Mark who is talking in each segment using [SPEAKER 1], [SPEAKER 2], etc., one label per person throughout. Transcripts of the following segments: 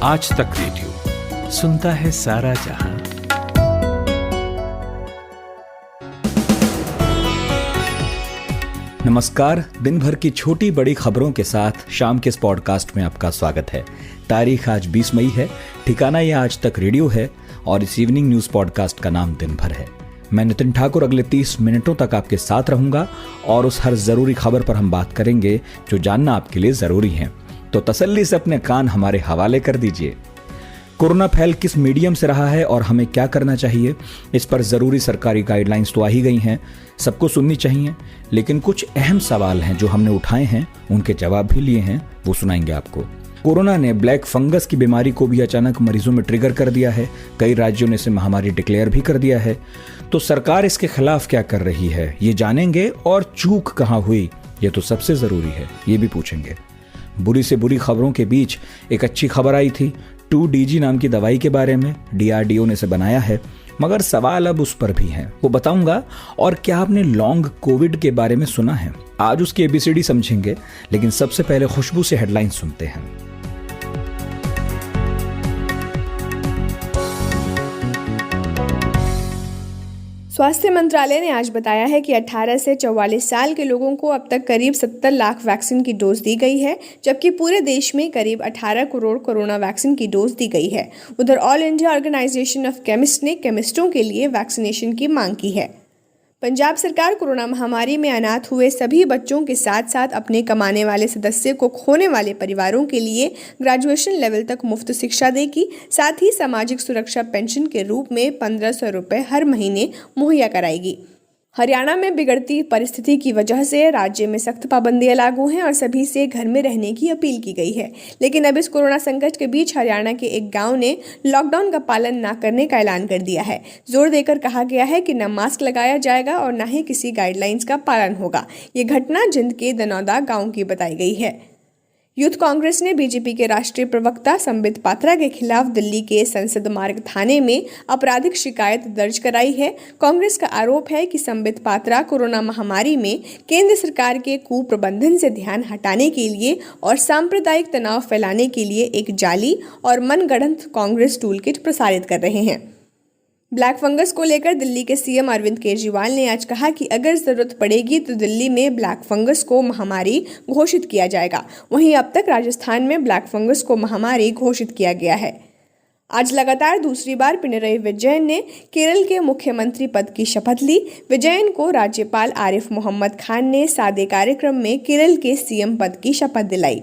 [SPEAKER 1] आज तक रेडियो सुनता है सारा जहां।
[SPEAKER 2] नमस्कार, दिन भर की छोटी बड़ी खबरों के साथ शाम के इस पॉडकास्ट में आपका स्वागत है। तारीख आज 20 मई है, ठिकाना यह आज तक रेडियो है और इस इवनिंग न्यूज पॉडकास्ट का नाम दिन भर है। मैं नितिन ठाकुर अगले 30 मिनटों तक आपके साथ रहूंगा और उस हर जरूरी खबर पर हम बात करेंगे जो जानना आपके लिए जरूरी है। तो तसल्ली से अपने कान हमारे हवाले कर दीजिए। कोरोना फैल किस मीडियम से रहा है और हमें क्या करना चाहिए, इस पर जरूरी सरकारी गाइडलाइंस तो आ ही गई हैं, सबको सुननी चाहिए। लेकिन कुछ अहम सवाल हैं जो हमने उठाए हैं, उनके जवाब भी लिए हैं, वो सुनाएंगे आपको। कोरोना ने ब्लैक फंगस की बीमारी को भी अचानक मरीजों में ट्रिगर कर दिया है। कई राज्यों ने इसे महामारी डिक्लेयर भी कर दिया है। तो सरकार इसके खिलाफ क्या कर रही है, ये जानेंगे। और चूक कहां हुई, ये तो सबसे जरूरी है, ये भी पूछेंगे। बुरी से बुरी खबरों के बीच एक अच्छी खबर आई थी 2DG नाम की दवाई के बारे में। DRDO ने इसे बनाया है, मगर सवाल अब उस पर भी है, वो बताऊंगा। और क्या आपने लॉन्ग कोविड के बारे में सुना है, आज उसकी ABCD समझेंगे। लेकिन सबसे पहले खुशबू से हेडलाइन सुनते हैं।
[SPEAKER 3] स्वास्थ्य मंत्रालय ने आज बताया है कि 18 से 44 साल के लोगों को अब तक करीब 70 लाख वैक्सीन की डोज दी गई है, जबकि पूरे देश में करीब 18 करोड़ कोरोना वैक्सीन की डोज दी गई है। उधर all India organisation of chemist ने केमिस्टों के लिए वैक्सीनेशन की मांग की है। पंजाब सरकार कोरोना महामारी में अनाथ हुए सभी बच्चों के साथ साथ अपने कमाने वाले सदस्य को खोने वाले परिवारों के लिए ग्रेजुएशन लेवल तक मुफ्त शिक्षा देगी। साथ ही सामाजिक सुरक्षा पेंशन के रूप में 1500 रुपये हर महीने मुहैया कराएगी। हरियाणा में बिगड़ती परिस्थिति की वजह से राज्य में सख्त पाबंदियां लागू हैं और सभी से घर में रहने की अपील की गई है। लेकिन अब इस कोरोना संकट के बीच हरियाणा के एक गांव ने लॉकडाउन का पालन न करने का ऐलान कर दिया है। जोर देकर कहा गया है कि न मास्क लगाया जाएगा और न ही किसी गाइडलाइंस का पालन होगा। ये घटना जिंद के दनौदा गाँव की बताई गई है। यूथ कांग्रेस ने बीजेपी के राष्ट्रीय प्रवक्ता संबित पात्रा के खिलाफ दिल्ली के संसद मार्ग थाने में आपराधिक शिकायत दर्ज कराई है। कांग्रेस का आरोप है कि संबित पात्रा कोरोना महामारी में केंद्र सरकार के कुप्रबंधन से ध्यान हटाने के लिए और सांप्रदायिक तनाव फैलाने के लिए एक जाली और मनगढ़ंत कांग्रेस टूलकिट प्रसारित कर रहे हैं। ब्लैक फंगस को लेकर दिल्ली के CM अरविंद केजरीवाल ने आज कहा कि अगर जरूरत पड़ेगी तो दिल्ली में ब्लैक फंगस को महामारी घोषित किया जाएगा। वहीं अब तक राजस्थान में ब्लैक फंगस को महामारी घोषित किया गया है। आज लगातार दूसरी बार पिनरई विजयन ने केरल के मुख्यमंत्री पद की शपथ ली। विजयन को राज्यपाल आरिफ मोहम्मद खान ने सादे कार्यक्रम में केरल के CM पद की शपथ दिलाई।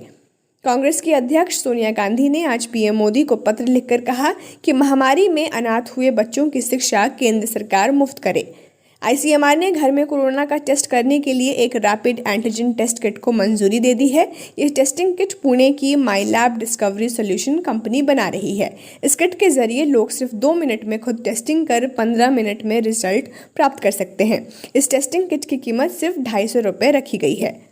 [SPEAKER 3] कांग्रेस की अध्यक्ष सोनिया गांधी ने आज PM मोदी को पत्र लिखकर कहा कि महामारी में अनाथ हुए बच्चों की शिक्षा केंद्र सरकार मुफ्त करे। ICMR ने घर में कोरोना का टेस्ट करने के लिए एक रैपिड एंटीजन टेस्ट किट को मंजूरी दे दी है। ये टेस्टिंग किट पुणे की माई लैब डिस्कवरी सॉल्यूशन कंपनी बना रही है। इस किट के जरिए लोग सिर्फ 2 मिनट में खुद टेस्टिंग कर 15 मिनट में रिजल्ट प्राप्त कर सकते हैं। इस टेस्टिंग किट की कीमत सिर्फ 250 रुपये रखी गई है।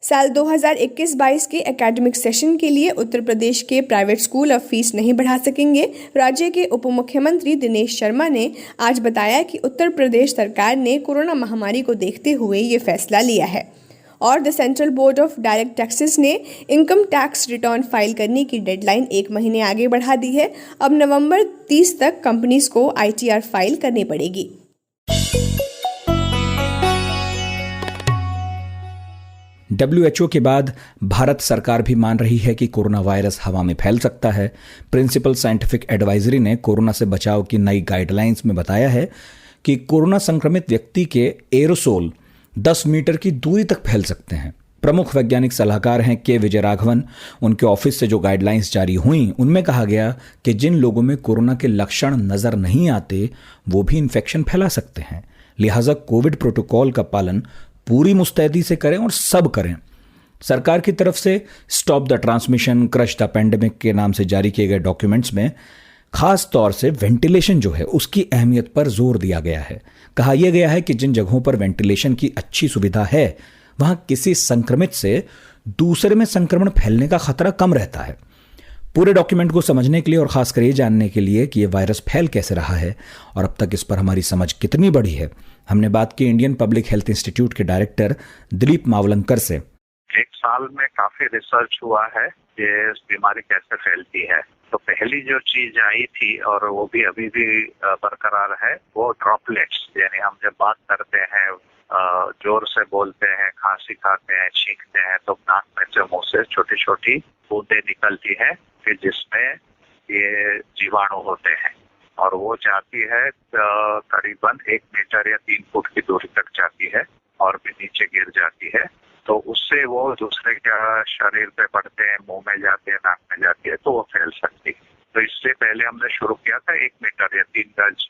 [SPEAKER 3] साल 2021-22 के एकेडमिक सेशन के लिए उत्तर प्रदेश के प्राइवेट स्कूल अब फीस नहीं बढ़ा सकेंगे। राज्य के उप मुख्यमंत्री दिनेश शर्मा ने आज बताया कि उत्तर प्रदेश सरकार ने कोरोना महामारी को देखते हुए ये फैसला लिया है। और the central board of direct taxes ने इनकम टैक्स रिटर्न फाइल करने की डेडलाइन 1 महीने आगे बढ़ा दी है। अब नवंबर 30 तक कंपनीज को ITR फाइल करनी पड़ेगी।
[SPEAKER 2] WHO के बाद भारत सरकार भी मान रही है कि कोरोना वायरस हवा में फैल सकता है। प्रिंसिपल साइंटिफिक एडवाइजरी ने कोरोना से बचाव की नई गाइडलाइंस में बताया है कि कोरोना संक्रमित व्यक्ति के एरोसोल 10 मीटर की दूरी तक फैल सकते हैं। प्रमुख वैज्ञानिक सलाहकार हैं के विजय राघवन। उनके ऑफिस से जो गाइडलाइंस जारी हुई उनमें कहा गया कि जिन लोगों में कोरोना के लक्षण नजर नहीं आते वो भी इन्फेक्शन फैला सकते हैं। लिहाजा कोविड प्रोटोकॉल का पालन पूरी मुस्तैदी से करें और सब करें। सरकार की तरफ से stop the transmission, crush the pandemic के नाम से जारी किए गए डॉक्यूमेंट्स में खास तौर से वेंटिलेशन जो है उसकी अहमियत पर जोर दिया गया है। कहा यह गया है कि जिन जगहों पर वेंटिलेशन की अच्छी सुविधा है वहां किसी संक्रमित से दूसरे में संक्रमण फैलने का खतरा कम रहता है। पूरे डॉक्यूमेंट को समझने के लिए और खासकर ये जानने के लिए कि ये वायरस फैल कैसे रहा है और अब तक इस पर हमारी समझ कितनी बड़ी है, हमने बात की इंडियन पब्लिक हेल्थ इंस्टीट्यूट के डायरेक्टर दिलीप मावलंकर से।
[SPEAKER 4] एक साल में काफी रिसर्च हुआ है कि इस बीमारी कैसे फैलती है। तो पहली जो चीज आई थी और वो भी अभी भी बरकरार है, वो ड्रॉपलेट्स, यानी हम जब बात करते हैं, जोर से बोलते हैं, खांसी खाते हैं, छींकते हैं, तो नाक में से, मुंह से छोटी छोटी बूंदें निकलती है कि जिसमें ये जीवाणु होते हैं, और वो जाती है करीबन 1 मीटर या 3 फुट की दूरी तक जाती है और भी नीचे गिर जाती है। तो उससे वो दूसरे के शरीर पे पड़ते हैं, मुंह में जाते हैं, नाक में जाती है, तो वो फैल सकती है। तो इससे पहले हमने शुरू किया था 1 मीटर या 3 गज,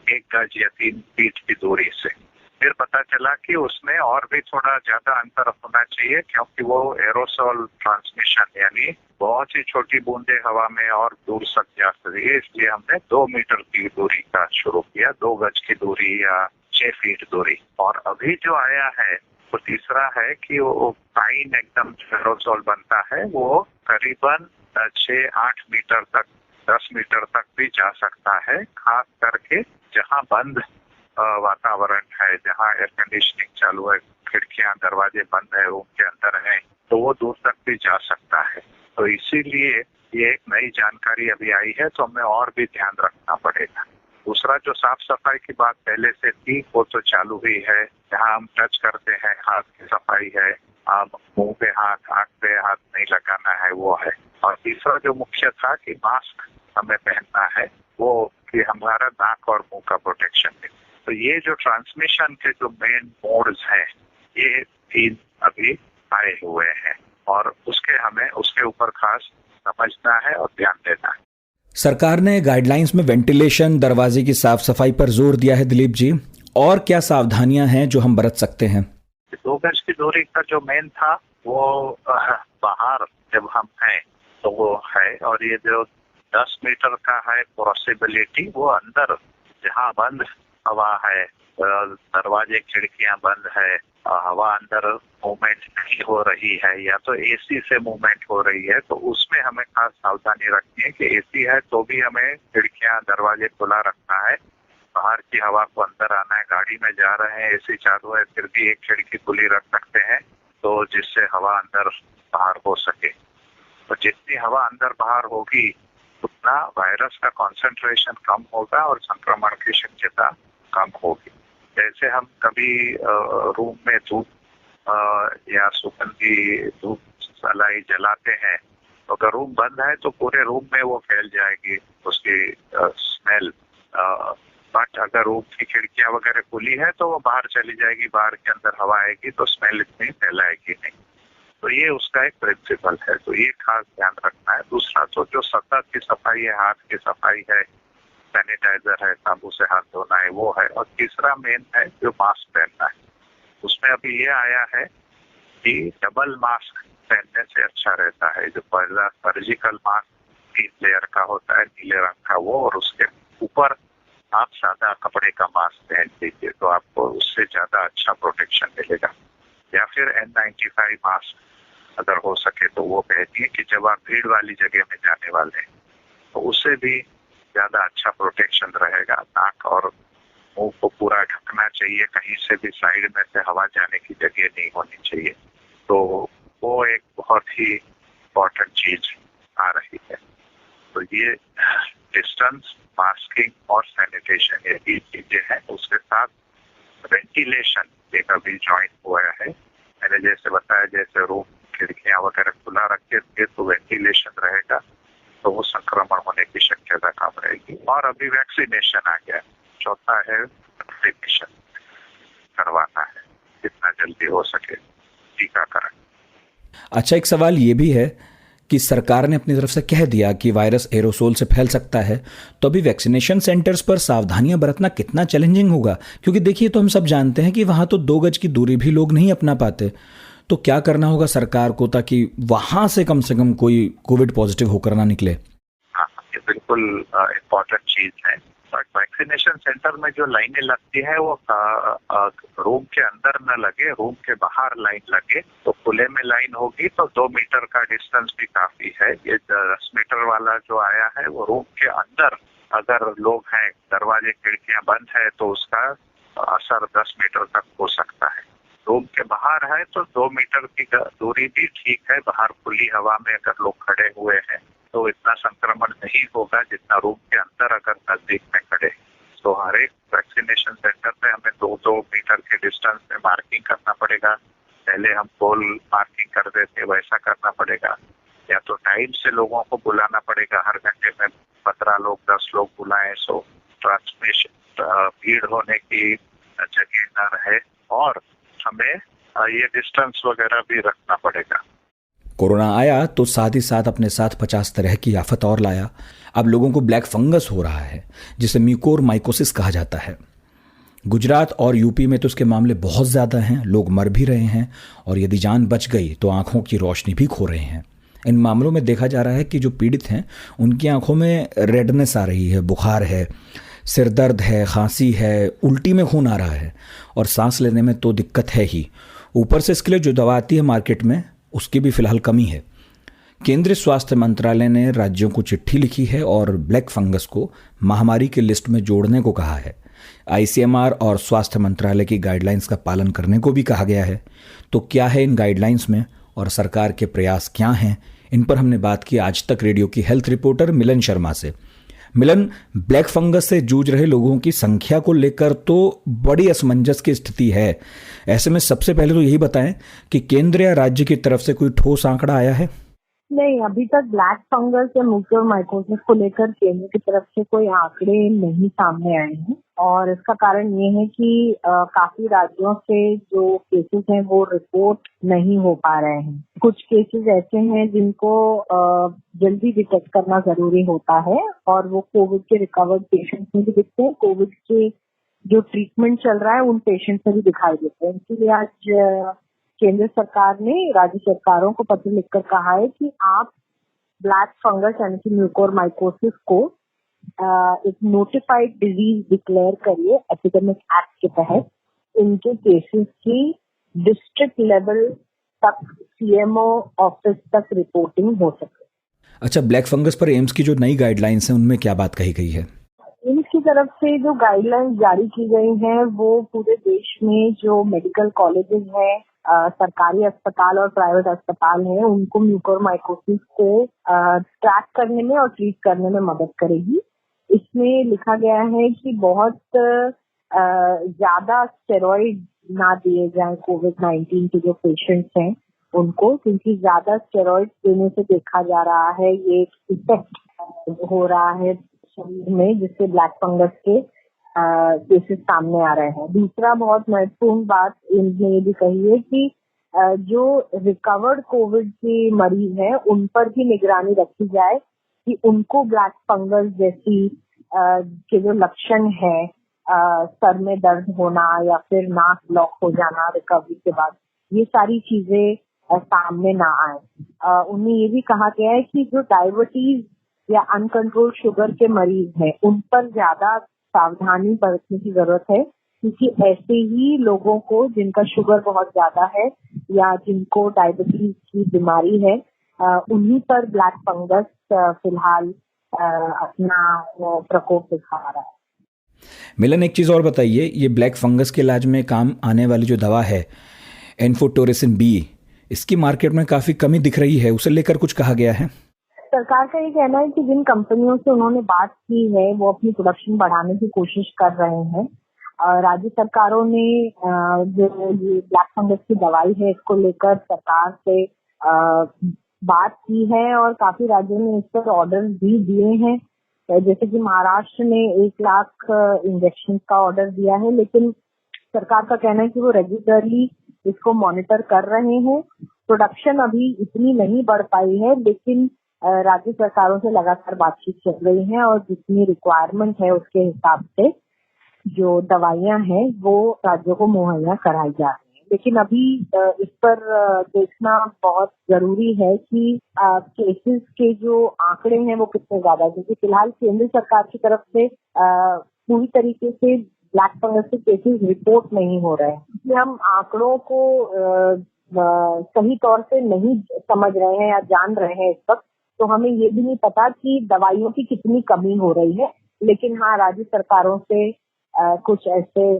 [SPEAKER 4] 1 गज या 3 फीट की दूरी से। फिर पता चला कि उसमें और भी थोड़ा ज्यादा अंतर होना चाहिए, क्योंकि वो एरोसोल ट्रांसमिशन, यानी बहुत ही छोटी बूंदे हवा में और दूर तक जा सकती है। इसलिए हमने 2 मीटर की दूरी का शुरू किया, 2 गज की दूरी या 6 फीट दूरी। और अभी जो आया है वो तीसरा है कि वो फाइन एकदम एरोसोल बनता है, वो करीबन 6-8 मीटर तक, 10 मीटर तक भी जा सकता है, खास करके जहाँ बंद वातावरण है, जहाँ एयर कंडीशनिंग चालू है, खिड़कियां दरवाजे बंद है, रूम के अंदर है, तो वो दूर तक भी जा सकता है। तो इसीलिए ये एक नई जानकारी अभी आई है, तो हमें और भी ध्यान रखना पड़ेगा। दूसरा, जो साफ सफाई की बात पहले से थी वो तो चालू ही है, जहाँ हम टच करते हैं हाथ की सफाई है, मुंह पे हाथ, आंख पे हाथ नहीं लगाना है, वो है। और तीसरा जो मुख्य था कि मास्क हमें पहनना है, वो कि हमारा नाक और मुंह का प्रोटेक्शन है। तो ये जो ट्रांसमिशन के जो मेन मोड्स हैं, ये 3 अभी आए हुए हैं, और हमें उसके ऊपर खास समझना है और ध्यान देना है।
[SPEAKER 2] सरकार ने गाइडलाइंस में वेंटिलेशन, दरवाजे की साफ सफाई पर जोर दिया है। दिलीप जी, और क्या सावधानियां हैं जो हम बरत सकते हैं?
[SPEAKER 4] 2 गज की दूरी का जो मेन था वो बाहर जब हम हैं तो वो है, और ये जो 10 मीटर का है पॉसिबिलिटी, वो अंदर जहाँ बंद हवा है, दरवाजे खिड़कियां बंद है, हवा अंदर मूवमेंट नहीं हो रही है, या तो एसी से मूवमेंट हो रही है, तो उसमें हमें खास सावधानी रखनी है कि एसी है तो भी हमें खिड़कियां दरवाजे खुला रखना है, बाहर की हवा को अंदर आना है। गाड़ी में जा रहे हैं, एसी चालू है, फिर भी एक खिड़की खुली रख सकते हैं, तो जिससे हवा अंदर बाहर हो सके। तो जितनी हवा अंदर बाहर होगी उतना वायरस का कॉन्सेंट्रेशन कम होगा और संक्रमण की शक्यता कम होगी। जैसे हम कभी रूम में धूप या सुगंधी धूप सलाई जलाते हैं, तो अगर रूम बंद है तो पूरे रूम में वो फैल जाएगी उसकी स्मेल, बट अगर रूम की खिड़कियां वगैरह खुली है तो वो बाहर चली जाएगी, बाहर के अंदर हवा आएगी तो स्मेल इतनी फैलाएगी नहीं। तो ये उसका एक प्रिंसिपल है, तो ये खास ध्यान रखना है। दूसरा तो जो सतह की सफाई है, हाथ की सफाई है, सैनिटाइजर है, साबुन से हाथ धोना है, वो है। और तीसरा मेन है जो मास्क पहनना है। उसमें अभी ये आया है कि डबल मास्क पहनने से अच्छा रहता है। जो पहला सर्जिकल मास्क 3 लेयर का होता है, नीले रंग का, वो, और उसके ऊपर आप सादा कपड़े का मास्क पहन लीजिए, तो आपको उससे ज्यादा अच्छा प्रोटेक्शन मिलेगा। या फिर N95 मास्क अगर हो सके तो वो पहनिए कि जब आप भीड़ वाली जगह में जाने वाले हैं, तो उससे भी ज्यादा अच्छा प्रोटेक्शन रहेगा। नाक और मुंह को पूरा ढकना चाहिए, कहीं से भी साइड में से हवा जाने की जगह नहीं होनी चाहिए। तो वो एक बहुत ही इम्पोर्टेंट चीज आ रही है। तो ये डिस्टेंस, मास्किंग और सैनिटेशन, ये 3 चीजें हैं। उसके साथ वेंटिलेशन एक अभी ज्वाइन हुआ है। मैंने जैसे बताया, जैसे रूम खिड़कियां वगैरह खुला रखे तो वेंटिलेशन रहेगा, तो वो संक्रमण होने की शक्यता कम रहेगी। और अभी वैक्सीनेशन आ गया, चौथा है वैक्सीनेशन करवाना है जितना जल्दी हो सके, टीकाकरण।
[SPEAKER 2] अच्छा, एक सवाल ये भी है कि सरकार ने अपनी तरफ से कह दिया कि वायरस एरोसोल से फैल सकता है, तो अभी वैक्सीनेशन सेंटर्स पर सावधानियां बरतना कितना चैलेंजिंग होगा? क्योंकि देखिए, तो हम सब जानते हैं कि वहां तो 2 गज की दूरी भी लोग नहीं अपना पाते। तो क्या करना होगा सरकार को ताकि वहां से कम कोई कोविड पॉजिटिव होकर ना निकले?
[SPEAKER 4] हाँ, ये बिल्कुल इम्पोर्टेंट चीज है। बट वैक्सीनेशन सेंटर में जो लाइनें लगती है वो रूम के अंदर न लगे, रूम के बाहर लाइन लगे। तो खुले में लाइन होगी तो 2 मीटर का डिस्टेंस भी काफी है। ये 10 मीटर वाला जो आया है वो रूम के अंदर अगर लोग हैं, दरवाजे खिड़कियां बंद है, तो उसका असर 10 मीटर तक हो सकता है। रूम के बाहर है तो 2 मीटर की दूरी भी ठीक है। बाहर खुली हवा में अगर लोग खड़े हुए हैं तो इतना संक्रमण नहीं होगा जितना रूम के अंदर अगर नजदीक में खड़े। तो हर एक वैक्सीनेशन सेंटर पे हमें 2-2 मीटर के डिस्टेंस में मार्किंग करना पड़ेगा। पहले हम गोल मार्किंग कर देते, वैसा करना पड़ेगा। या तो टाइम से लोगों को बुलाना पड़ेगा, हर घंटे में 15 लोग 10 लोग बुलाएं, सो ट्रांसमिशन भीड़ होने की जगह न रहे। और हमें ये डिस्टेंस वगैरह भी रखना पड़ेगा।
[SPEAKER 2] कोरोना आया तो साथ ही साथ अपने साथ 50 तरह की आफत और लाया। अब लोगों को ब्लैक फंगस हो रहा है, जिसे म्यूकोरमाइकोसिस कहा जाता है। गुजरात और यूपी में तो इसके मामले बहुत ज़्यादा हैं, लोग मर भी रहे हैं, और यदि जान बच गई तो आंखों की रोशनी भी खो रहे हैं। इन मामलों में देखा जा रहा है कि जो पीड़ित हैं उनकी आंखों में रेडनेस आ रही है, बुखार है, सिर दर्द है, खांसी है, उल्टी में खून आ रहा है, और सांस लेने में तो दिक्कत है ही। ऊपर से इसके लिए जो दवा आती है मार्केट में, उसकी भी फिलहाल कमी है। केंद्रीय स्वास्थ्य मंत्रालय ने राज्यों को चिट्ठी लिखी है और ब्लैक फंगस को महामारी की लिस्ट में जोड़ने को कहा है। आईसीएमआर और स्वास्थ्य मंत्रालय की गाइडलाइंस का पालन करने को भी कहा गया है। तो क्या है इन गाइडलाइंस में और सरकार के प्रयास क्या हैं, इन पर हमने बात की आज तक रेडियो की हेल्थ रिपोर्टर मिलन शर्मा से। मिलन, ब्लैक फंगस से जूझ रहे लोगों की संख्या को लेकर तो बड़ी असमंजस की स्थिति है। ऐसे में सबसे पहले तो यही बताएं कि केंद्र या राज्य की तरफ से कोई ठोस आंकड़ा आया है?
[SPEAKER 5] नहीं, अभी तक ब्लैक फंगस या म्यूकोरमाइकोसिस को लेकर केंद्र की तरफ से कोई आंकड़े नहीं सामने आए हैं। और इसका कारण ये है कि काफी राज्यों से जो केसेस हैं वो रिपोर्ट नहीं हो पा रहे हैं। कुछ केसेस ऐसे हैं जिनको जल्दी डिटेक्ट करना जरूरी होता है, और वो कोविड के रिकवर्ड पेशेंट्स में भी दिखते हैं, कोविड के जो ट्रीटमेंट चल रहा है उन पेशेंट्स में भी दिखाई देते हैं। इसीलिए आज केंद्र सरकार ने राज्य सरकारों को पत्र लिखकर कहा है कि आप ब्लैक फंगस यानी कि म्यूकोरमाइकोसिस को एक नोटिफाइड डिजीज डिक्लेयर करिए एपिडेमिक एक्ट के तहत। इनके केसेस की डिस्ट्रिक्ट लेवल तक सीएमओ ऑफिस तक रिपोर्टिंग हो सके।
[SPEAKER 2] अच्छा, ब्लैक फंगस पर एम्स की जो नई गाइडलाइंस हैं उनमें क्या बात कही गई है?
[SPEAKER 5] एम्स की तरफ से जो गाइडलाइंस जारी की गई हैं वो पूरे देश में जो मेडिकल कॉलेजेस हैं, सरकारी अस्पताल और प्राइवेट अस्पताल हैं, उनको म्यूकोरमाइकोसिस को ट्रैक करने में और ट्रीट करने में मदद करेगी। इसमें लिखा गया है कि बहुत ज्यादा स्टेरॉइड ना दिए जाएं कोविड-19 के जो पेशेंट्स हैं उनको, क्योंकि ज्यादा स्टेरॉइड देने से देखा जा रहा है ये इफेक्ट हो रहा है शरीर में, जिससे ब्लैक फंगस के केसेस सामने आ रहे हैं। दूसरा बहुत महत्वपूर्ण बात इन्होंने ये भी कही है कि जो रिकवर्ड कोविड के मरीज हैं उन पर भी निगरानी रखी जाए कि उनको ब्लैक फंगस जैसी के जो लक्षण है, सर में दर्द होना या फिर नाक ब्लॉक हो जाना रिकवरी के बाद, ये सारी चीजें सामने ना आए। उन्हें ये भी कहा गया है कि जो डायबिटीज या अनकंट्रोल शुगर के मरीज हैं उन पर ज्यादा सावधानी बरतने की जरूरत है, क्योंकि ऐसे ही लोगों को जिनका शुगर बहुत ज्यादा है या जिनको डायबिटीज की बीमारी है, उन्हीं पर ब्लैक फंगस फिलहाल अपना प्रकोप दिखा रहा है।
[SPEAKER 2] मिलन, एक चीज और बताइए, ये ब्लैक फंगस के इलाज में काम आने वाली जो दवा है एन्फोटेरेसिन बी, इसकी मार्केट में काफी कमी दिख रही है, उसे लेकर कुछ कहा गया है?
[SPEAKER 5] सरकार का ये कहना है कि जिन कंपनियों से उन्होंने बात की है वो अपनी प्रोडक्शन बढ़ाने की कोशिश कर रहे हैं। राज्य सरकारों ने जो ये ब्लैक फंगस की दवाई है इसको लेकर सरकार से बात की है और काफी राज्यों ने इस पर ऑर्डर भी दिए हैं। जैसे कि महाराष्ट्र ने 1 लाख इंजेक्शन का ऑर्डर दिया है, लेकिन सरकार का कहना है कि वो रेगुलरली इसको मॉनिटर कर रहे हैं। प्रोडक्शन अभी इतनी नहीं बढ़ पाई है, लेकिन राज्य सरकारों से लगातार बातचीत चल रही है और जितनी रिक्वायरमेंट है उसके हिसाब से जो दवाइयां हैं वो राज्यों को मुहैया कराई जा रही है। लेकिन अभी इस पर देखना बहुत जरूरी है कि केसेस के जो आंकड़े हैं वो कितने ज्यादा है, क्योंकि फिलहाल केंद्र सरकार की तरफ से पूरी तरीके से ब्लैक फंगस के केसेस रिपोर्ट नहीं हो रहे हैं, इसलिए हम आंकड़ों को सही तौर से नहीं समझ रहे हैं या जान रहे हैं इस वक्त। तो हमें ये भी नहीं पता कि दवाइयों की कितनी कमी हो रही है, लेकिन हाँ, राज्य सरकारों से कुछ ऐसे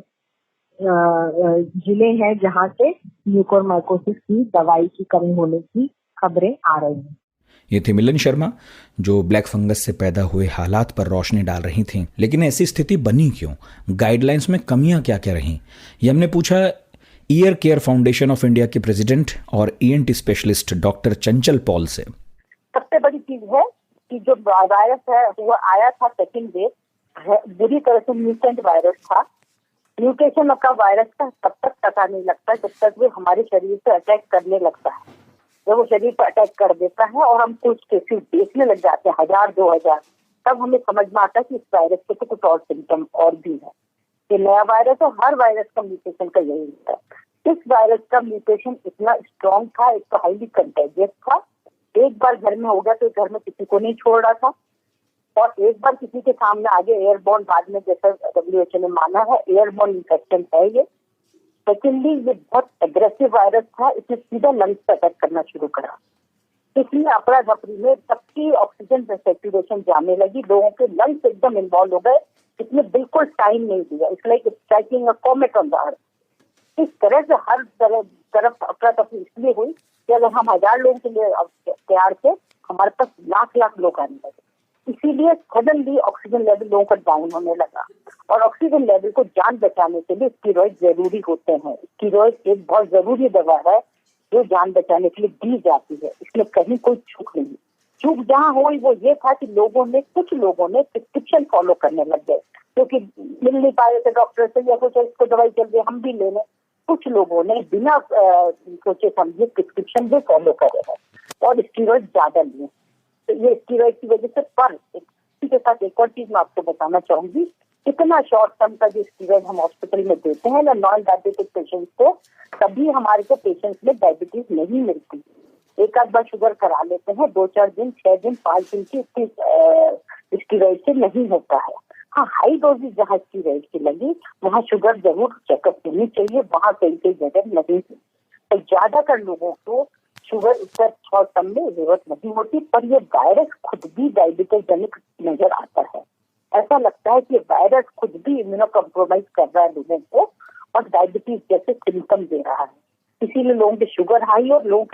[SPEAKER 5] जिले हैं जहां से म्यूकोरमाइकोसिस की दवाई की कमी होने की खबरें आ रही हैं।
[SPEAKER 2] ये थी मिलन शर्मा, जो ब्लैक फंगस से पैदा हुए हालात पर रोशनी डाल रही थीं। लेकिन ऐसी स्थिति बनी क्यों? गाइडलाइंस में कमियां क्या क्या रहीं? ये हमने पूछा year care foundation of India के प्रेसिडेंट और ENT स्पेशलिस्ट डॉक्टर चंचल पॉल से।
[SPEAKER 5] सबसे बड़ी चीज है कि जो वायरस है वो आया था सेकंड वेव, बुरी तरह से म्यूटेंट वायरस था। म्यूटेशन का वायरस का तब तक पता नहीं लगता जब तक वो हमारे शरीर पे अटैक करने लगता है। जब वो शरीर पर अटैक कर देता है और हम कुछ केसेस देखने लग जाते हैं 1000-2000, तब हमें समझ में आता है कि इस वायरस के तो कुछ और सिम्टम और भी है। ये नया वायरस है, हर वायरस का म्यूटेशन का यही होता है। इस वायरस का म्यूटेशन इतना स्ट्रॉन्ग था, एक तो हाईली कंटेजियस था। एक बार घर में हो गया तो घर में किसी को नहीं छोड़ रहा था, और एक बार किसी के सामने आगे एयरबोर्न, बाद में जैसा WHO ने माना है एयरबोर्न इन्फेक्शन है ये। सेकेंडली ये बहुत एग्रेसिव वायरस था, इसने सीधा लंग्स पर अटैक करना शुरू करा। इसलिए अफरा तफरी में सबकी ऑक्सीजन सैचुरेशन जाने लगी, लोगों के लंग्स एकदम इन्वॉल्व हो गए। इसमें बिल्कुल टाइम नहीं दिया, it's like striking a comet on the earth. इस तरह से हर तरफ अफरा तफरी इसलिए हुई कि अगर हम 1000 लोगों के लिए तैयार थे, हमारे पास लाख लोग आने लगे। इसीलिए सडनली ऑक्सीजन लेवल लोगों का डाउन होने लगा, और ऑक्सीजन लेवल को जान बचाने के लिए स्टीरॉइड जरूरी होते हैं। स्टीरॉइड एक बहुत जरूरी दवा है जो जान बचाने के लिए दी जाती है, इसमें कहीं कोई चूक नहीं। चूक जहाँ हुई वो ये था कि कुछ लोगों ने प्रिस्क्रिप्शन फॉलो करने लग गए, क्योंकि मिल नहीं पा रहे थे डॉक्टर से, या कुछ इसको दवाई चल रही हम भी ले लें। कुछ लोगों ने बिना सोचे समझे प्रिस्क्रिप्शन भी फॉलो करे हैं और स्टीरॉइड ज्यादा लिए। तो ये स्टीरॉइड की वजह से, पर इसी के साथ एक और चीज मैं आपको बताना चाहूंगी, इतना शॉर्ट टर्म का जो स्टीरॉइड हम हॉस्पिटल में देते हैं ना नॉन डायबिटिक पेशेंट्स को, तभी हमारे को पेशेंट्स में डायबिटीज नहीं मिलती। एक आध बार शुगर करा लेते हैं, 2-4 दिन, 6 दिन, 5 दिन की स्टीरॉइड से नहीं होता है। हाँ, हाई डोजेज जहाँ स्टीरॉइड की लगी वहाँ शुगर जरूर चेकअप करनी चाहिए, वहाँ कई जगह नहीं। तो ज्यादातर लोगों को शुगर इसका शॉर्ट टर्म में जरूरत नहीं होती, पर ये वायरस खुद भी डायबिटीज जनिक नजर आता है। ऐसा लगता है कि वायरस खुद भी इम्यूनो कॉम्प्रोमाइज कर रहा है लोगों को और डायबिटीज जैसे सिम्टम दे रहा है। इसीलिए लोगों की शुगर हाई, और लोगों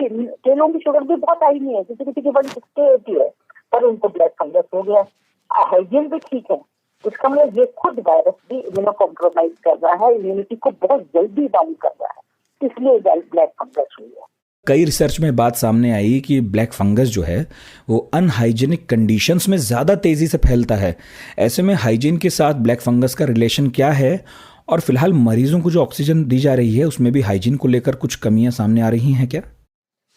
[SPEAKER 5] की शुगर भी बहुत हाई नहीं है, किसी की 160-80 है, पर उनको ब्लैक फंगस हो गया। हाइजीन भी ठीक है, इसका मतलब ये खुद वायरस भी इम्यूनो कॉम्प्रोमाइज कर रहा है, इम्यूनिटी को बहुत जल्दी डाउन कर रहा है, इसलिए ब्लैक फंगस हुई है।
[SPEAKER 2] कई रिसर्च में बात सामने आई कि ब्लैक फंगस जो है वो अनहाइजीनिक कंडीशंस में ज़्यादा तेज़ी से फैलता है। ऐसे में हाइजीन के साथ ब्लैक फंगस का रिलेशन क्या है, और फिलहाल मरीजों को जो ऑक्सीजन दी जा रही है उसमें भी हाइजीन को लेकर कुछ कमियां सामने आ रही हैं क्या?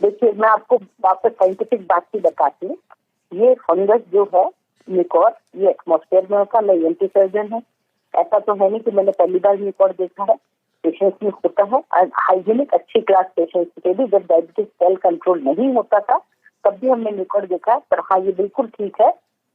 [SPEAKER 5] देखिए, मैं आपको वापस साइंटिफिक बात की बताती हूँ। ये फंगस जो है म्यूकोर, ये एटमॉस्फेयर में होता है। मैं ENT सर्जन हूँ, ऐसा तो है नहीं कि मैंने पहली बार म्यूकोर देखा है, पेशेंट्स में होता है। हाइजीनिक अच्छी क्लास पेशेंट्स के भी जब डायबिटीज सेल कंट्रोल नहीं होता था तब भी हमने म्यूकोर देखा है। पर हाँ, ये बिल्कुल ठीक है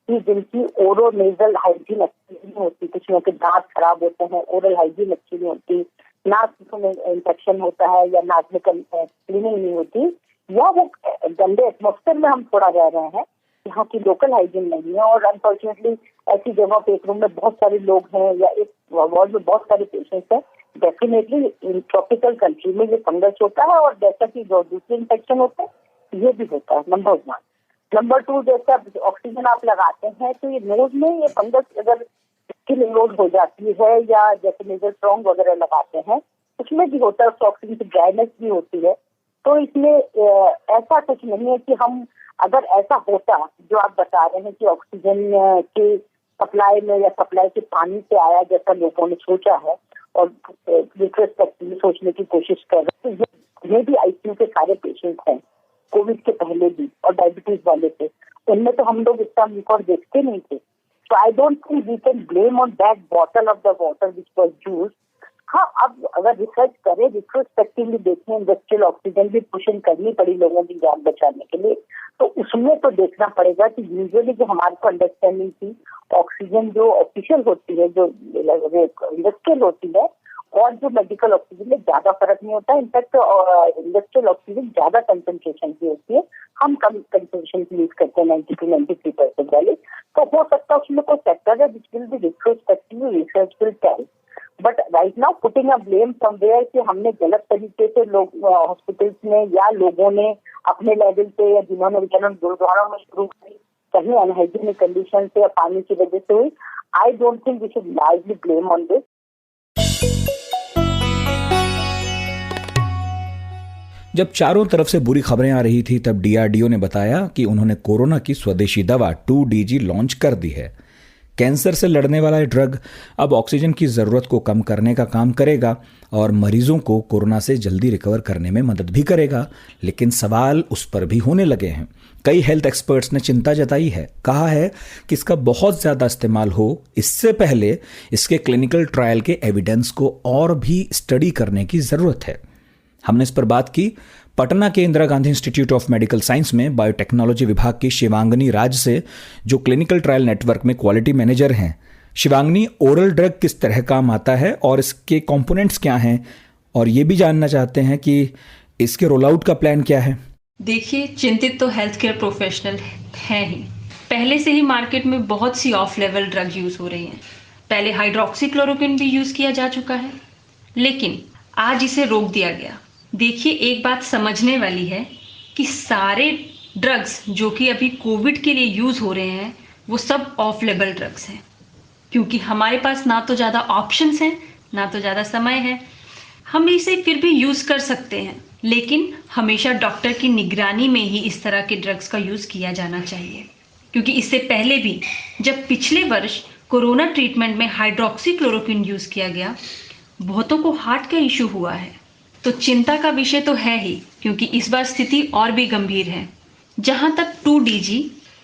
[SPEAKER 5] कि जिनकी ओरो नेजल हाइजीन अच्छी नहीं होती, कुछ लोगों के दांत खराब होते हैं, ओरल हाइजीन अच्छी नहीं होती, नाक में इन्फेक्शन होता है या नाक में क्लीनिंग नहीं होती, या वो गंदे एटमॉस्फेयर में हम थोड़ा रह रहे हैं, यहाँ की लोकल हाइजीन नहीं है। और अनफॉर्चुनेटली ऐसी जगह पे एक रूम में बहुत सारे लोग हैं या एक वार्ड में बहुत सारे पेशेंट्स हैं, डेफिनेटली इन ट्रॉपिकल कंट्री में ये फंगस होता है, और जैसा कि जो दूसरे इन्फेक्शन होते हैं ये भी होता है। नंबर 1। नंबर 2, जैसा ऑक्सीजन आप लगाते हैं तो ये नोज में ये फंगस अगर स्किन इरोड हो जाती है, या जैसे नेजल स्ट्रॉन्ग वगैरह लगाते हैं उसमें भी होता है, उससे ऑक्सीजन की ड्राइनेस भी होती है। तो इसमें ऐसा कुछ नहीं है कि हम, अगर ऐसा होता जो आप बता रहे हैं कि ऑक्सीजन के सप्लाई में या सप्लाई के पानी से आया जैसा लोगों ने सोचा है और रिट्रोस्पेक्टिवली सोचने की कोशिश कर रहे हैं, ये भी ICU के सारे पेशेंट्स हैं कोविड के पहले भी और डायबिटीज वाले थे, उनमें तो हम लोग इतना म्यूकोर देखते नहीं थे। So I don't think we can blame on that bottle of the water which was used. हाँ, अब अगर रिसर्च करें, रिट्रोस्पेक्टिवली देखें, इंडस्ट्रियल ऑक्सीजन भी पुशन करनी पड़ी लोगों की जान बचाने के लिए, तो उसमें तो देखना पड़ेगा कि यूजुअली जो हमारे को अंडरस्टैंडिंग थी, ऑक्सीजन जो ऑफिशियल होती है, जो इंडस्ट्रियल होती है और जो मेडिकल ऑक्सीजन में ज्यादा फर्क नहीं होता। इनफैक्ट इंडस्ट्रियल ऑक्सीजन ज्यादा कंसंट्रेशन की होती है, हम कम कंसंट्रेशन की यूज करते हैं, 90-93% वाली। तो हो सकता है उसमें कोई फैक्टर है which will be retrospectively research will tell. But right now putting a blame somewhere कि हमने गलत तरीके से लोग हॉस्पिटल्स में या लोगों ने अपने लेवल पे या जिन्होंने वितरण गुरुद्वारों में शुरू की, कहीं अनहाइजीनिक कंडीशन से या पानी की वजह से हुई, I don't think we should largely blame on this.
[SPEAKER 2] जब चारों तरफ से बुरी खबरें आ रही थी तब डीआरडीओ ने बताया कि उन्होंने कोरोना की स्वदेशी दवा 2DG लॉन्च कर दी है। कैंसर से लड़ने वाला ये ड्रग अब ऑक्सीजन की ज़रूरत को कम करने का काम करेगा और मरीजों को कोरोना से जल्दी रिकवर करने में मदद भी करेगा। लेकिन सवाल उस पर भी होने लगे हैं। कई हेल्थ एक्सपर्ट्स ने चिंता जताई है, कहा है कि इसका बहुत ज़्यादा इस्तेमाल हो, इससे पहले इसके क्लिनिकल ट्रायल के एविडेंस को और भी स्टडी करने की ज़रूरत है। हमने इस पर बात की पटना के Indira Gandhi institute of medical science में बायोटेक्नोलॉजी विभाग की शिवांगनी राज से, जो क्लिनिकल ट्रायल नेटवर्क में क्वालिटी मैनेजर हैं। शिवांगनी, ओरल ड्रग किस तरह काम आता है और इसके कंपोनेंट्स क्या हैं, और ये भी जानना चाहते हैं कि इसके रोल आउट का प्लान क्या है।
[SPEAKER 6] देखिए, चिंतित तो हेल्थ केयर प्रोफेशनल हैं ही। पहले से ही मार्केट में बहुत सी ऑफ लेवल ड्रग यूज हो रही हैं। पहले हाइड्रोक्सीक्लोरोक्विन भी यूज किया जा चुका है, लेकिन आज इसे रोक दिया गया। देखिए, एक बात समझने वाली है कि सारे ड्रग्स जो कि अभी कोविड के लिए यूज हो रहे हैं वो सब ऑफ लेबल ड्रग्स हैं, क्योंकि हमारे पास ना तो ज़्यादा ऑप्शंस हैं ना तो ज़्यादा समय है। हम इसे फिर भी यूज़ कर सकते हैं, लेकिन हमेशा डॉक्टर की निगरानी में ही इस तरह के ड्रग्स का यूज़ किया जाना चाहिए, क्योंकि इससे पहले भी जब पिछले वर्ष कोरोना ट्रीटमेंट में हाइड्रोक्सीक्लोरोक्विन यूज़ किया गया, बहुतों को हार्ट का इशू हुआ है। तो चिंता का विषय तो है ही, क्योंकि इस बार स्थिति और भी गंभीर है। जहाँ तक 2DG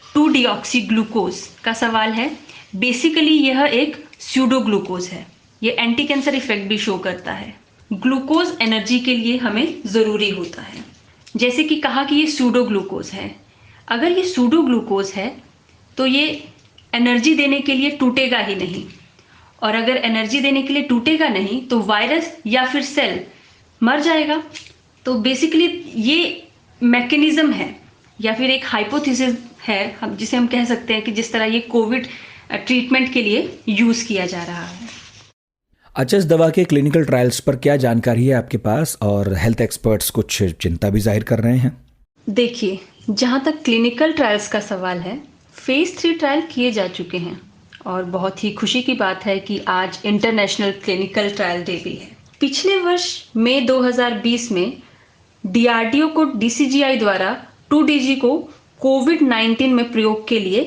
[SPEAKER 6] 2-डीऑक्सी-ग्लूकोज का सवाल है, बेसिकली यह एक स्यूडो ग्लूकोज है। ये एंटी कैंसर इफेक्ट भी शो करता है। ग्लूकोज एनर्जी के लिए हमें ज़रूरी होता है। जैसे कि कहा कि ये स्यूडो ग्लूकोज है, अगर ये स्यूडो ग्लूकोज है तो ये एनर्जी देने के लिए टूटेगा ही नहीं, और अगर एनर्जी देने के लिए टूटेगा नहीं तो वायरस या फिर सेल मर जाएगा। तो बेसिकली ये मैकेनिज्म है या फिर एक हाइपोथेसिस है, हम जिसे हम कह सकते हैं कि जिस तरह ये कोविड ट्रीटमेंट के लिए यूज़ किया जा रहा है।
[SPEAKER 2] अच्छा, इस दवा के क्लिनिकल ट्रायल्स पर क्या जानकारी है आपके पास, और हेल्थ एक्सपर्ट्स कुछ चिंता भी जाहिर कर रहे हैं?
[SPEAKER 6] देखिए, जहाँ तक क्लिनिकल ट्रायल्स का सवाल है, फेज 3 ट्रायल किए जा चुके हैं, और बहुत ही खुशी की बात है कि आज इंटरनेशनल क्लिनिकल ट्रायल डे भी है। पिछले वर्ष मई 2020 में डीआरडीओ को DCGI द्वारा 2DG को कोविड-19 में प्रयोग के लिए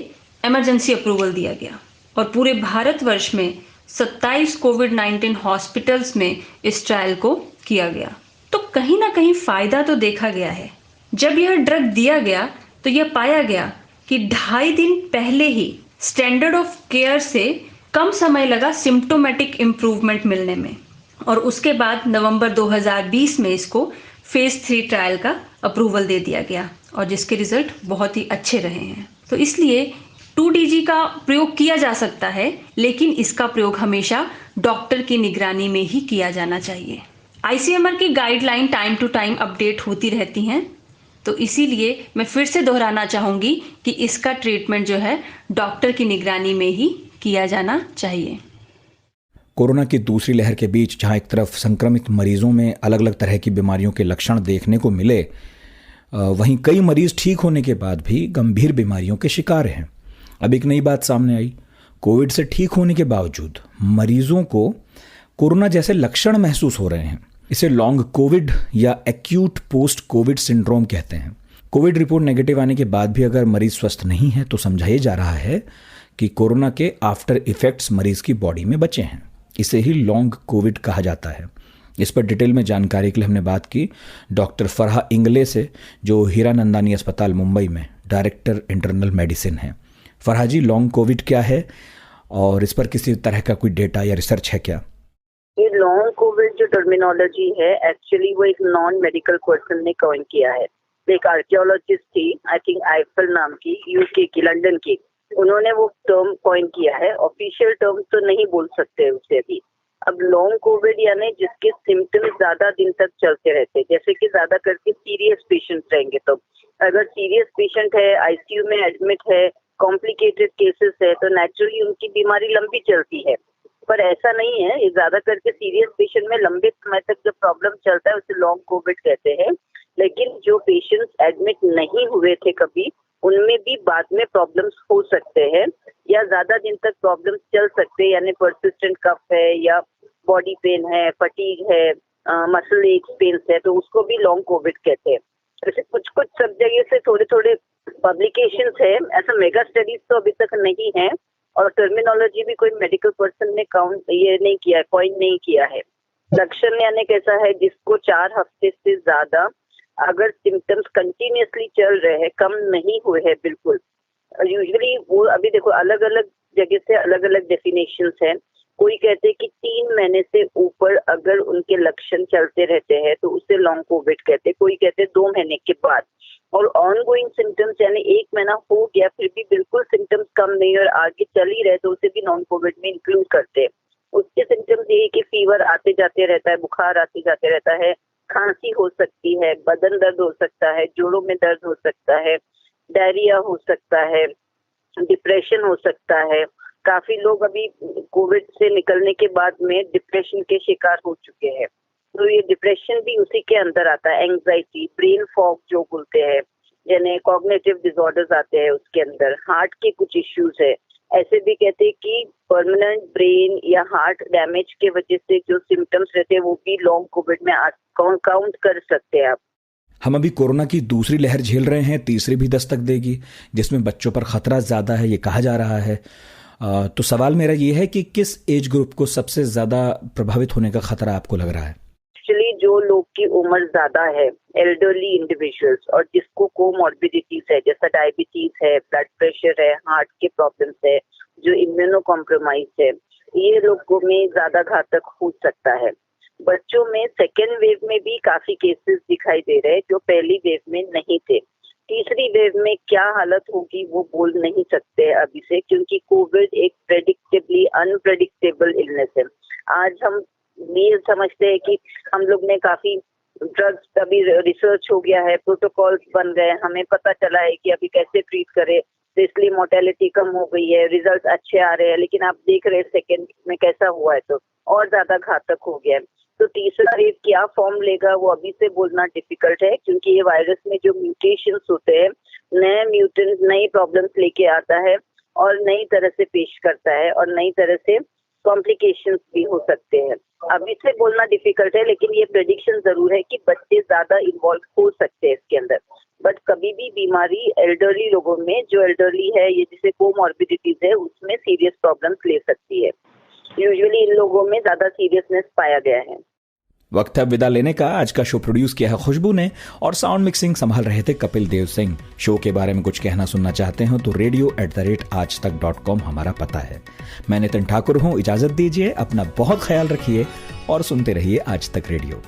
[SPEAKER 6] इमरजेंसी अप्रूवल दिया गया, और पूरे भारतवर्ष में 27 कोविड-19 हॉस्पिटल्स में इस ट्रायल को किया गया। तो कहीं ना कहीं फायदा तो देखा गया है। जब यह ड्रग दिया गया तो यह पाया गया कि 2.5 दिन पहले ही स्टैंडर्ड ऑफ केयर से कम समय लगा सिम्प्टोमेटिक इम्प्रूवमेंट मिलने में, और उसके बाद नवंबर 2020 में इसको फेज 3 ट्रायल का अप्रूवल दे दिया गया, और जिसके रिजल्ट बहुत ही अच्छे रहे हैं। तो इसलिए 2DG का प्रयोग किया जा सकता है, लेकिन इसका प्रयोग हमेशा डॉक्टर की निगरानी में ही किया जाना चाहिए। ICMR की guideline time to time update होती रहती हैं, तो इसीलिए मैं फिर से दोहराना चाहूँगी कि इसका ट्रीटमेंट जो है डॉक्टर की निगरानी में ही किया जाना चाहिए।
[SPEAKER 2] कोरोना की दूसरी लहर के बीच जहां एक तरफ संक्रमित मरीजों में अलग अलग तरह की बीमारियों के लक्षण देखने को मिले, वहीं कई मरीज ठीक होने के बाद भी गंभीर बीमारियों के शिकार हैं। अब एक नई बात सामने आई, कोविड से ठीक होने के बावजूद मरीजों को कोरोना जैसे लक्षण महसूस हो रहे हैं। इसे लॉन्ग कोविड या एक्यूट पोस्ट कोविड सिंड्रोम कहते हैं। कोविड रिपोर्ट नेगेटिव आने के बाद भी अगर मरीज स्वस्थ नहीं है तो समझाया जा रहा है कि कोरोना के आफ्टर इफेक्ट्स मरीज की बॉडी में बचे हैं। इसे ही लॉन्ग कोविड कहा जाता है। इस पर डिटेल में जानकारी के लिए हमने बात की डॉक्टर फरहा इंगले से, जो हीरानंदानी अस्पताल मुंबई में डायरेक्टर इंटरनल मेडिसिन है। फरहा जी, लॉन्ग कोविड क्या है और इस पर किसी तरह का कोई डेटा या रिसर्च है क्या?
[SPEAKER 7] ये लॉन्ग कोविड जो टर्मिनोलॉजी है, एक्चुअली वो एक नॉन मेडिकल पर्सन ने कॉइन किया है। एक आर्कियोलॉजिस्ट थी, आई थिंक आइफल नाम की, यूके की, लंदन की, उन्होंने वो टर्म कॉइन किया है। ऑफिशियल टर्म तो नहीं बोल सकते उसे अभी। अब लॉन्ग कोविड यानी जिसके सिम्टम्स ज्यादा दिन तक चलते रहते, जैसे कि ज्यादा करके सीरियस पेशेंट्स रहेंगे। तो अगर सीरियस पेशेंट है, आईसीयू में एडमिट है, कॉम्प्लिकेटेड केसेस है, तो नेचुरली उनकी बीमारी लंबी चलती है। पर ऐसा नहीं है, ये ज्यादा करके सीरियस पेशेंट में लंबे समय तक जो प्रॉब्लम चलता है उसे लॉन्ग कोविड कहते हैं। लेकिन जो पेशेंट्स एडमिट नहीं हुए थे कभी, उनमें भी बाद में प्रॉब्लम्स हो सकते हैं या ज्यादा दिन तक प्रॉब्लम्स चल सकते हैं, यानी परसिस्टेंट कफ है या बॉडी पेन है, फटीग है, मसल एक्स पेन्स है, तो उसको भी लॉन्ग कोविड कहते हैं। जैसे कुछ सब जगह से थोड़े थोड़े पब्लिकेशंस है, ऐसा मेगा स्टडीज तो अभी तक नहीं है और टर्मिनोलॉजी भी कोई मेडिकल पर्सन ने कॉइन नहीं किया है। लक्षण यानी कैसा है, जिसको 4 हफ्ते से ज्यादा अगर सिम्टम्स कंटिन्यूअसली चल रहे हैं, कम नहीं हुए हैं बिल्कुल, यूजुअली वो अभी देखो अलग अलग जगह से अलग अलग डेफिनेशंस हैं। कोई कहते हैं कि 3 महीने से ऊपर अगर उनके लक्षण चलते रहते हैं तो उसे लॉन्ग कोविड कहते हैं, कोई कहते हैं 2 महीने के बाद। और ऑनगोइंग सिम्टम्स यानी 1 महीना हो गया फिर भी बिल्कुल सिम्टम्स कम नहीं और आगे चल ही रहे तो उसे भी नॉन कोविड में इंक्लूड करते हैं। उसके सिम्टम्स ये कि फीवर आते जाते रहता है, बुखार आते जाते रहता है, खांसी हो सकती है, बदन दर्द हो सकता है, जोड़ों में दर्द हो सकता है, डायरिया हो सकता है, डिप्रेशन हो सकता है। काफी लोग अभी कोविड से निकलने के बाद में डिप्रेशन के शिकार हो चुके हैं, तो ये डिप्रेशन भी उसी के अंदर आता है। एंग्जाइटी, ब्रेन फॉग जो बोलते हैं, यानी कॉग्निटिव डिसऑर्डर्स आते हैं उसके अंदर, हार्ट के कुछ इश्यूज है। ऐसे भी कहते हैं कि परमानेंट ब्रेन या हार्ट डैमेज के वजह से जो सिम्टम्स रहते हैं वो भी लॉन्ग कोविड में काउंट कर सकते हैं आप।
[SPEAKER 2] हम अभी कोरोना की दूसरी लहर झेल रहे हैं, तीसरी भी दस्तक देगी, जिसमें बच्चों पर खतरा ज्यादा है, ये कहा जा रहा है। तो सवाल मेरा ये है कि किस एज ग्रुप को सबसे ज्यादा प्रभावित होने का खतरा आपको लग रहा है?
[SPEAKER 7] एक्चुअली जो लोग की उम्र ज्यादा है, एल्डरली इंडिविजुअल्स, और जिसको कोमॉर्बिडिटीज है, जैसा डायबिटीज है, ब्लड प्रेशर है, हार्ट के प्रॉब्लम्स है, जो इम्यूनो कॉम्प्रोमाइज है, ये लोगों में ज्यादा घातक हो सकता है। बच्चों में सेकेंड वेव में भी काफी केसेस दिखाई दे रहे हैं जो पहली वेव में नहीं थे। तीसरी वेव में क्या हालत होगी वो बोल नहीं सकते अभी से, क्योंकि कोविड एक प्रेडिक्टेबली अनप्रेडिक्टेबल इलनेस है। आज हम ये समझते हैं कि हम लोग ने काफी ड्रग्स, अभी रिसर्च हो गया है, प्रोटोकॉल्स बन गए, हमें पता चला है कि अभी कैसे ट्रीट करें, तो इसलिए मोर्टेलिटी कम हो गई है, रिजल्ट अच्छे आ रहे हैं। लेकिन आप देख रहे हैं सेकेंड में कैसा हुआ है, तो और ज्यादा घातक हो गया है। तो तीसरा वेव क्या फॉर्म लेगा वो अभी से बोलना डिफिकल्ट है, क्योंकि ये वायरस में जो म्यूटेशंस होते हैं, नए म्यूटेंट नई प्रॉब्लम्स लेके आता है और नई तरह से पेश करता है और नई तरह से कॉम्प्लिकेशंस भी हो सकते हैं। अभी से बोलना डिफिकल्ट है, लेकिन ये प्रेडिक्शन जरूर है कि बच्चे ज्यादा इन्वॉल्व हो सकते हैं इसके अंदर। बट कभी भी बीमारी एल्डरली लोगों में, जो एल्डरली है, ये जिसे कोमॉर्बिडिटीज है, उसमें सीरियस प्रॉब्लम्स ले सकती है। यूजुअली इन लोगों में ज्यादा सीरियसनेस पाया गया है।
[SPEAKER 2] वक्त है विदा लेने का। आज का शो प्रोड्यूस किया है खुशबू ने और साउंड मिक्सिंग संभाल रहे थे कपिल देव सिंह। शो के बारे में कुछ कहना सुनना चाहते हो तो radio@aajtak.com हमारा पता है। मैं नितिन ठाकुर हूं, इजाजत दीजिए, अपना बहुत ख्याल रखिए और सुनते रहिए आज तक रेडियो।